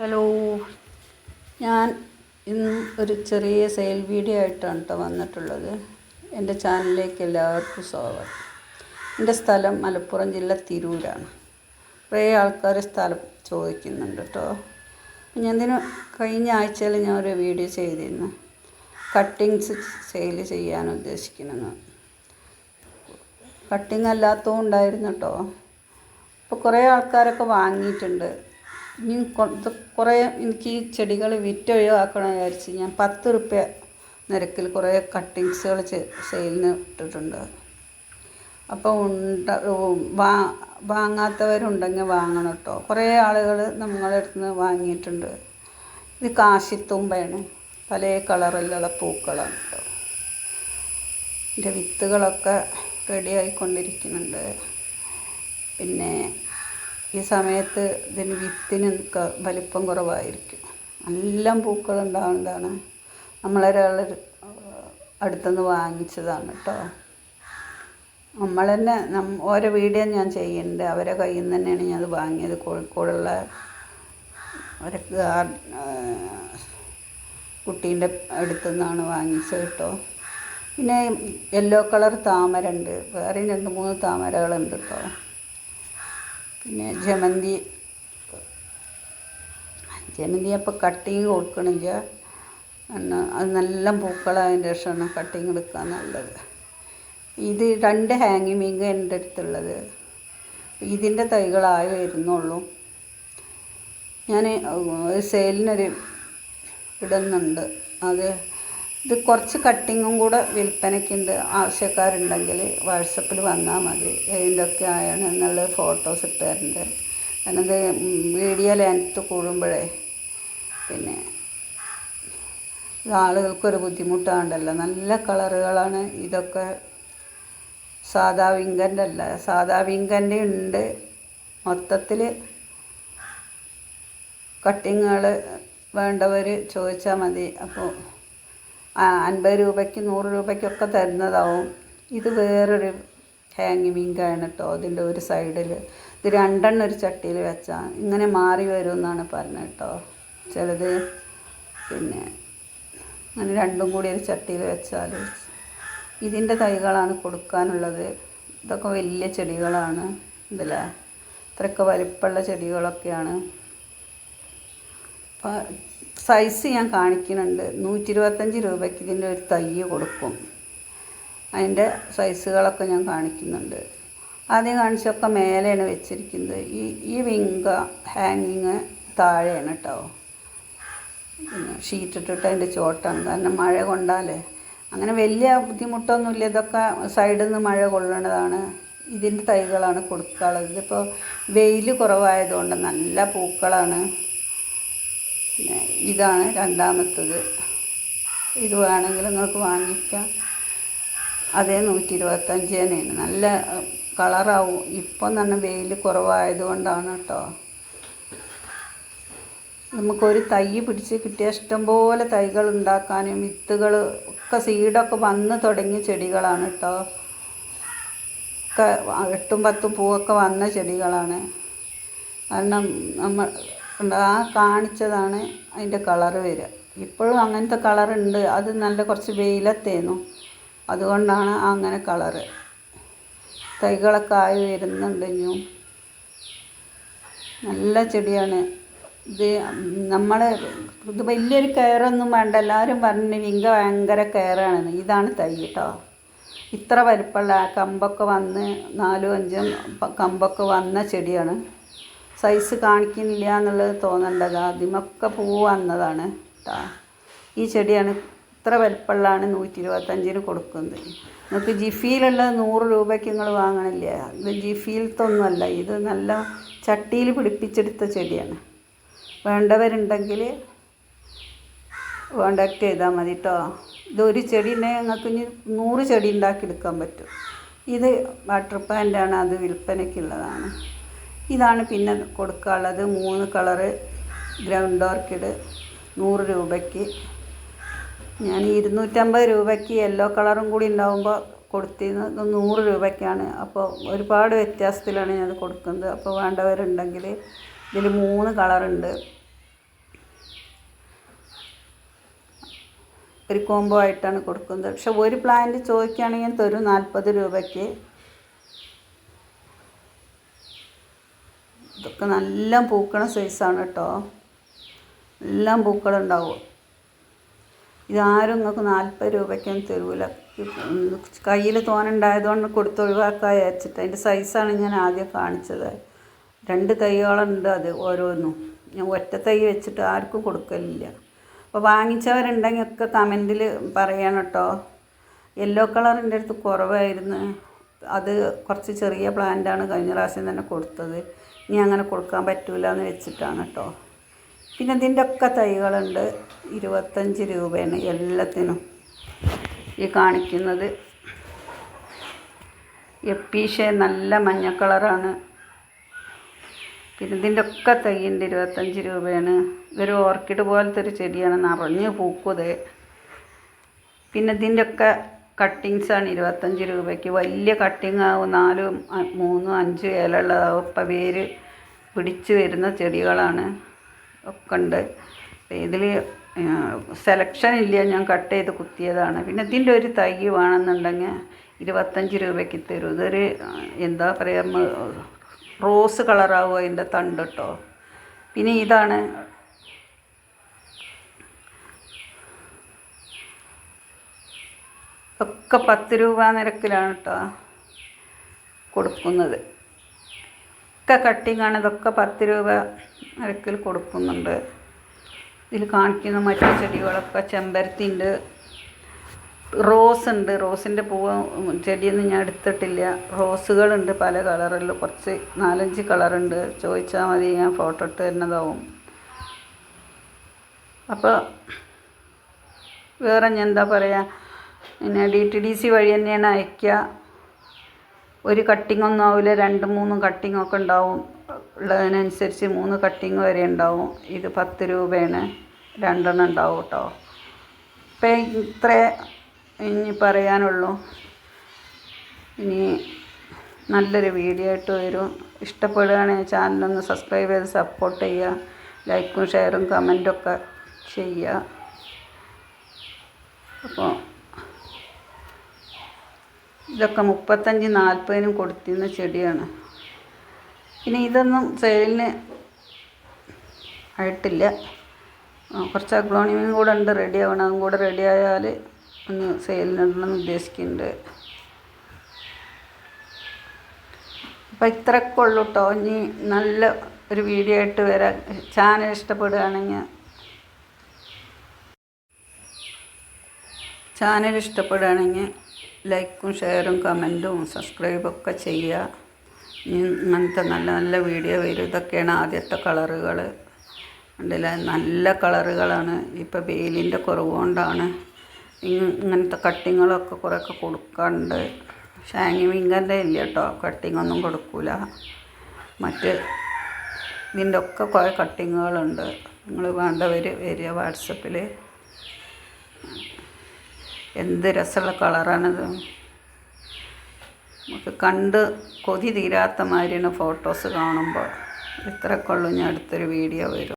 Hello, ഞാൻ ഇന്ന് ഒരു ചെറിയ സെയിൽ വീഡിയോ ആയിട്ടാണ് കേട്ടോ വന്നിട്ടുള്ളത്. എൻ്റെ ചാനലിലേക്ക് എല്ലാവർക്കും സ്വാഗതം. എൻ്റെ സ്ഥലം മലപ്പുറം ജില്ല തിരൂരാണ്. കുറേ ആൾക്കാർ സ്ഥലം ചോദിക്കുന്നുണ്ട് കേട്ടോ. ഞാൻ കഴിഞ്ഞ ആഴ്ചയിൽ ഞാൻ ഒരു വീഡിയോ ചെയ്തിരുന്നു, കട്ടിങ്സ് സെയിൽ ചെയ്യാൻ ഉദ്ദേശിക്കുന്നത്. കട്ടിങ് അല്ലാത്തതുകൊണ്ടായിരുന്നു കേട്ടോ. അപ്പോൾ കുറേ ആൾക്കാരൊക്കെ വാങ്ങിയിട്ടുണ്ട്. ഇനി കുറേ എനിക്ക് ഈ ചെടികൾ വിറ്റൊഴിവാക്കണം വിചാരിച്ച് ഞാൻ 10 റുപ്യ നിരക്കിൽ കുറേ കട്ടിങ്സുകൾ സെയിലിന് ഇട്ടിട്ടുണ്ട്. അപ്പോൾ വാങ്ങാത്തവരുണ്ടെങ്കിൽ വാങ്ങണം കേട്ടോ. കുറേ ആളുകൾ നമ്മളെ അടുത്ത് നിന്ന് വാങ്ങിയിട്ടുണ്ട്. ഇത് കാശിത്തുമ്പയാണ്, പല കളറിലുള്ള പൂക്കളാണ് കേട്ടോ. ഇതിൻ്റെ വിത്തുകളൊക്കെ റെഡി ആയിക്കൊണ്ടിരിക്കുന്നുണ്ട്. പിന്നെ ഈ സമയത്ത് ഇതിന് വിത്തിന് വലിപ്പം കുറവായിരിക്കും. നല്ല പൂക്കളുണ്ടാവുന്നതാണ്. നമ്മളൊരാൾ അടുത്തുനിന്ന് വാങ്ങിച്ചതാണ് കേട്ടോ. നമ്മൾ തന്നെ ഓരോ വീഡിയോ ഞാൻ ചെയ്യുന്നുണ്ട്. അവരെ കയ്യിൽ നിന്ന് തന്നെയാണ് ഞാനത് വാങ്ങിയത്. കോഴിക്കോടുള്ള ഒരു കുട്ടീൻ്റെ അടുത്തുനിന്നാണ് വാങ്ങിച്ചത് കേട്ടോ. പിന്നെ യെല്ലോ കളർ താമര ഉണ്ട്, വേറെയും 2-3 താമരകളുണ്ട് കേട്ടോ. പിന്നെ ജമന്തി അപ്പോൾ കട്ടിങ് കൊടുക്കണില്ല, അത് നല്ല പൂക്കളായതിൻ്റെ ശേഷമാണ് കട്ടിങ് എടുക്കാൻ നല്ലത്. ഇത് 2 ഹാങ്ങിങ് മീങ്ക എൻ്റെ അടുത്തുള്ളത്. ഇതിൻ്റെ തൈകളായി വരുന്നുള്ളൂ. ഞാൻ സെയിലിനൊരു ഇടുന്നുണ്ട്. ഇത് കുറച്ച് കട്ടിങ്ങും കൂടെ വിൽപ്പനയ്ക്കുണ്ട്. ആവശ്യക്കാരുണ്ടെങ്കിൽ വാട്സപ്പിൽ വന്നാൽ മതി. ഇതിൻ്റെയൊക്കെ ആയാണ് എന്നുള്ള ഫോട്ടോസ് ഇട്ട് തരുന്നുണ്ട്. കാരണം ഇത് വീഡിയോ ലെങ്ത്ത് കൂടുമ്പോഴേ പിന്നെ ആളുകൾക്കൊരു ബുദ്ധിമുട്ടാണ്ടല്ലോ. നല്ല കളറുകളാണ് ഇതൊക്കെ. സാധാ വിങ്കൻ്റെ അല്ല, സാധാ വിങ്കൻ്റെ ഉണ്ട്. മൊത്തത്തിൽ കട്ടിങ്ങുകൾ വേണ്ടവർ ചോദിച്ചാൽ മതി. അപ്പോൾ 50 രൂപയ്ക്ക് 100 രൂപയ്ക്കൊക്കെ തരുന്നതാവും. ഇത് വേറൊരു ഹാങ്ങിങ് വിങ്കാണ് കേട്ടോ. അതിൻ്റെ ഒരു സൈഡിൽ ഇത് 2 എണ്ണം ഒരു ചട്ടിയിൽ വെച്ചാൽ ഇങ്ങനെ മാറി വരും എന്നാണ് പറഞ്ഞത് കേട്ടോ. ചിലത് പിന്നെ അങ്ങനെ 2ഉം കൂടി ഒരു ചട്ടിയിൽ വെച്ചാൽ. ഇതിൻ്റെ തൈകളാണ് കൊടുക്കാനുള്ളത്. ഇതൊക്കെ വലിയ ചെടികളാണ്. ഇതില്ലേ ഇത്രയൊക്കെ വലിപ്പമുള്ള ചെടികളൊക്കെയാണ്. അപ്പോൾ സൈസ് ഞാൻ കാണിക്കുന്നുണ്ട്. 125 രൂപയ്ക്ക് ഇതിൻ്റെ ഒരു തൈ കൊടുക്കും. അതിൻ്റെ സൈസുകളൊക്കെ ഞാൻ കാണിക്കുന്നുണ്ട്. ആദ്യം കാണിച്ചൊക്കെ മേലെയാണ് വെച്ചിരിക്കുന്നത്. ഈ വിങ്ക ഹാങ്ങിങ് താഴെയാണ് കേട്ടോ. പിന്നെ ഷീറ്റ് ഇട്ടിട്ട് അതിൻ്റെ ചോട്ടാണ്. കാരണം മഴ കൊണ്ടാലേ അങ്ങനെ വലിയ ബുദ്ധിമുട്ടൊന്നുമില്ല. ഇതൊക്കെ സൈഡിൽ നിന്ന് മഴ കൊള്ളണതാണ്. ഇതിൻ്റെ തൈകളാണ് കൊടുക്കാനുള്ളത്. ഇതിപ്പോൾ വെയിൽ കുറവായതുകൊണ്ട് നല്ല പൂക്കളാണ്. പിന്നെ ഇതാണ് 2ാമത്തത്. ഇത് വേണമെങ്കിൽ നിങ്ങൾക്ക് വാങ്ങിക്കാം. അതേ 125 തന്നെയാണ്. നല്ല കളറാവും. ഇപ്പം തന്നെ വെയിൽ കുറവായതുകൊണ്ടാണ് കേട്ടോ. നമുക്കൊരു തൈ പിടിച്ച് കിട്ടിയ ഇഷ്ടംപോലെ തൈകൾ ഉണ്ടാക്കാനും വിത്തുകൾ ഒക്കെ സീഡൊക്കെ വന്ന് തുടങ്ങിയ ചെടികളാണ് കേട്ടോ. ഒക്കെ 8-10 പൂവൊക്കെ വന്ന ചെടികളാണ്. കാരണം നമ്മൾ കാണിച്ചതാണ് അതിൻ്റെ കളറ് വരിക. ഇപ്പോഴും അങ്ങനത്തെ കളറുണ്ട്. അത് നല്ല കുറച്ച് വെയിലത്തേന്നു, അതുകൊണ്ടാണ് അങ്ങനെ കളറ്. തൈകളൊക്കെ ആയി വരുന്നുണ്ട്. ഇനിയും നല്ല ചെടിയാണ് ഇത്. ഇത് വലിയൊരു കെയറൊന്നും വേണ്ട. എല്ലാവരും പറഞ്ഞു വിങ്ക ഭയങ്കര കെയറാണെന്ന്. ഇതാണ് തൈ കേട്ടോ. ഇത്ര വലിപ്പമുള്ള കമ്പൊക്കെ വന്ന് 4-5 കമ്പൊക്കെ വന്ന ചെടിയാണ്. സൈസ് കാണിക്കുന്നില്ല എന്നുള്ളത് തോന്നേണ്ടത്. ആദ്യമൊക്കെ പൂവ് വന്നതാണ് കേട്ടോ. ഈ ചെടിയാണ് ഇത്ര വലിപ്പമുള്ളതാണ് 125 കൊടുക്കുന്നത്. നിങ്ങൾക്ക് ജിഫിയിലുള്ള 100 രൂപയ്ക്ക് നിങ്ങൾ വാങ്ങണില്ല. ഇത് ജിഫിയിലത്തൊന്നുമല്ല. ഇത് നല്ല ചട്ടിയിൽ പിടിപ്പിച്ചെടുത്ത ചെടിയാണ്. വേണ്ടവരുണ്ടെങ്കിൽ കോണ്ടാക്ട് ചെയ്താൽ മതി കേട്ടോ. ഇതൊരു ചെടി ഉണ്ടെങ്കിൽ നിങ്ങൾക്ക് ഇനി 100 ചെടി ഉണ്ടാക്കിയെടുക്കാൻ പറ്റും. ഇത് വാട്ടർ പ്ലാന്റാണ്, അത് വിൽപ്പനയ്ക്കുള്ളതാണ്. ഇതാണ് പിന്നെ കൊടുക്കാനുള്ളത്. 3 കളറ് ഗ്രൗണ്ട് ഓർക്കിഡ് 100 രൂപയ്ക്ക്. ഞാൻ 250 രൂപയ്ക്ക് യെല്ലോ കളറും കൂടി ഉണ്ടാകുമ്പോൾ കൊടുത്തിരുന്നത് 100 രൂപയ്ക്കാണ്. അപ്പോൾ ഒരുപാട് വ്യത്യാസത്തിലാണ് ഞാനത് കൊടുക്കുന്നത്. അപ്പോൾ വേണ്ടവരുണ്ടെങ്കിൽ ഇതിൽ 3 കളറുണ്ട്. ഒരു കോംബോ ആയിട്ടാണ് കൊടുക്കുന്നത്. പക്ഷെ ഒരു പ്ലാന്റ് ചോദിക്കുകയാണെങ്കിൽ തരും 40 രൂപയ്ക്ക്. ഇതൊക്കെ നല്ല പൂക്കണ സൈസാണ് കേട്ടോ, എല്ലാം പൂക്കളുണ്ടാവും. ഇതാരും നിങ്ങൾക്ക് 40 രൂപയ്ക്കൊന്നും തരൂല. കയ്യിൽ തോനുണ്ടായതുകൊണ്ട് കൊടുത്ത് ഒഴിവാക്കാൻ വിചാരിച്ചിട്ട്. അതിൻ്റെ സൈസാണ് ഞാൻ ആദ്യം കാണിച്ചത്. 2 തൈകളുണ്ട്, അത് ഓരോന്നും ഞാൻ ഒറ്റ തൈ വെച്ചിട്ട് ആർക്കും കൊടുക്കലില്ല. അപ്പോൾ വാങ്ങിച്ചവരുണ്ടെങ്കിൽ ഒക്കെ കമൻറ്റിൽ പറയണം കേട്ടോ. യെല്ലോ കളറിൻ്റെ അടുത്ത് കുറവായിരുന്നു, അത് കുറച്ച് ചെറിയ പ്ലാന്റാണ് കഴിഞ്ഞ പ്രാവശ്യം തന്നെ കൊടുത്തത്. ഇനി അങ്ങനെ കൊടുക്കാൻ പറ്റില്ല എന്ന് വെച്ചിട്ടാണ് കേട്ടോ. പിന്നെ ഇതിൻ്റെ ഒക്കെ തൈകളുണ്ട്. 25 രൂപയാണ് എല്ലാത്തിനും. ഈ കാണിക്കുന്നത് എപ്പീഷ്യ നല്ല മഞ്ഞ കളറാണ്. പിന്നെ ഇതിൻ്റെ ഒക്കെ തൈയുണ്ട്, 25 രൂപയാണ്. ഇതൊരു ഓർക്കിഡ് പോലത്തെ ഒരു ചെടിയാണ്, നിറഞ്ഞ് പൂക്കുത്. പിന്നെ ഇതിൻ്റെ ഒക്കെ കട്ടിങ്സാണ് 25 രൂപയ്ക്ക്. വലിയ കട്ടിങ് ആവും, 4, 3, 5 ഇല ഉള്ളതാവും. ഇപ്പം വേര് പിടിച്ച് വരുന്ന ചെടികളാണ് ഒക്കെ ഉണ്ട്. ഇതിൽ സെലക്ഷൻ ഇല്ല, ഞാൻ കട്ട് ചെയ്ത് കുത്തിയതാണ്. പിന്നെ ഇതിൻ്റെ ഒരു തൈ വേണമെന്നുണ്ടെങ്കിൽ 25 രൂപയ്ക്ക് തരും. ഇതൊരു എന്താ പറയുക, റോസ് കളറാവും അതിൻ്റെ തണ്ട് കേട്ടോ. പിന്നെ ഇതാണ് ഒക്കെ 10 രൂപ നിരക്കിലാണ് കേട്ടോ കൊടുക്കുന്നത്. ഒക്കെ കട്ടിങ്ങാണ്, ഇതൊക്കെ 10 രൂപ നിരക്കിൽ കൊടുക്കുന്നുണ്ട്. ഇതിൽ കാണിക്കുന്ന മറ്റു ചെടികളൊക്കെ ചെമ്പരത്തി ഉണ്ട്, റോസ് ഉണ്ട്. റോസിൻ്റെ പൂവ് ചെടിയൊന്നും ഞാൻ എടുത്തിട്ടില്ല. റോസുകളുണ്ട് പല കളറിൽ, കുറച്ച് 4-5 കളറുണ്ട്. ചോദിച്ചാൽ മതി, ഞാൻ ഫോട്ടോ ഇട്ട് തരുന്നതാവും. അപ്പോൾ വേറെ ഞാൻ എന്താ പറയുക, പിന്നെ DTDC വഴി തന്നെയാണ് അയക്കുക. ഒരു കട്ടിങ്ങൊന്നും ആവില്ല, 2-3 കട്ടിങ്ങൊക്കെ ഉണ്ടാവും. ഉള്ളതിനനുസരിച്ച് 3 കട്ടിങ് വരെ ഉണ്ടാവും. ഇത് 10 രൂപയാണ്, 2 ഉണ്ടാവും കേട്ടോ. ഇപ്പം ഇത്ര ഇനി പറയാനുള്ളൂ. ഇനി നല്ലൊരു വീഡിയോ ആയിട്ട് വരും. ഇഷ്ടപ്പെടുകയാണെങ്കിൽ ചാനലൊന്ന് സബ്സ്ക്രൈബ് ചെയ്ത് സപ്പോർട്ട് ചെയ്യുക. ലൈക്കും ഷെയറും കമൻറ്റൊക്കെ ചെയ്യുക. അപ്പോൾ ഇതൊക്കെ 35-40 കൊടുത്തിരുന്ന ചെടിയാണ്. പിന്നെ ഇതൊന്നും സെയിലിന് ആയിട്ടില്ല. കുറച്ച് അഗ്ലോണിയം കൂടെ ഉണ്ട്, റെഡി ആവണം. അതും കൂടെ റെഡി ആയാൽ ഒന്ന് സെയിലിനിടണമെന്ന് ഉദ്ദേശിക്കുന്നുണ്ട്. അപ്പോൾ ഇത്രയൊക്കെ ഉള്ളൂ കേട്ടോ. ഇനി നല്ല ഒരു വീഡിയോ ആയിട്ട് വരാം. ചാനൽ ഇഷ്ടപ്പെടുകയാണെങ്കിൽ ലൈക്കും ഷെയറും കമൻറ്റും സബ്സ്ക്രൈബൊക്കെ ചെയ്യുക. ഇങ്ങനത്തെ നല്ല നല്ല വീഡിയോ വരും. ഇതൊക്കെയാണ് ആദ്യത്തെ കളറുകൾ. ഉണ്ടല്ല, നല്ല കളറുകളാണ്. ഇപ്പോൾ വെയിലിൻ്റെ കുറവ് കൊണ്ടാണ് ഇങ്ങനത്തെ കട്ടിങ്ങുകളൊക്കെ കുറേയൊക്കെ കൊടുക്കാറുണ്ട്. ഷാങ്ങി വിങ്കറിൻ്റെ ഇല്ല കേട്ടോ, കട്ടിങ്ങൊന്നും കൊടുക്കില്ല. മറ്റ് ഇതിൻ്റെ ഒക്കെ കുറേ കട്ടിങ്ങുകളുണ്ട്. നിങ്ങൾ വേണ്ടവർ വരിക വാട്സപ്പിൽ. എന്ത് രസമുള്ള കളറാണിത്, നമുക്ക് കണ്ട് കൊതി തീരാത്ത മാതിരിയാണ് ഫോട്ടോസ് കാണുമ്പോൾ. ഇത്രയൊക്കെ ഉള്ളൂ. ഞാൻ അടുത്തൊരു വീഡിയോ വരും.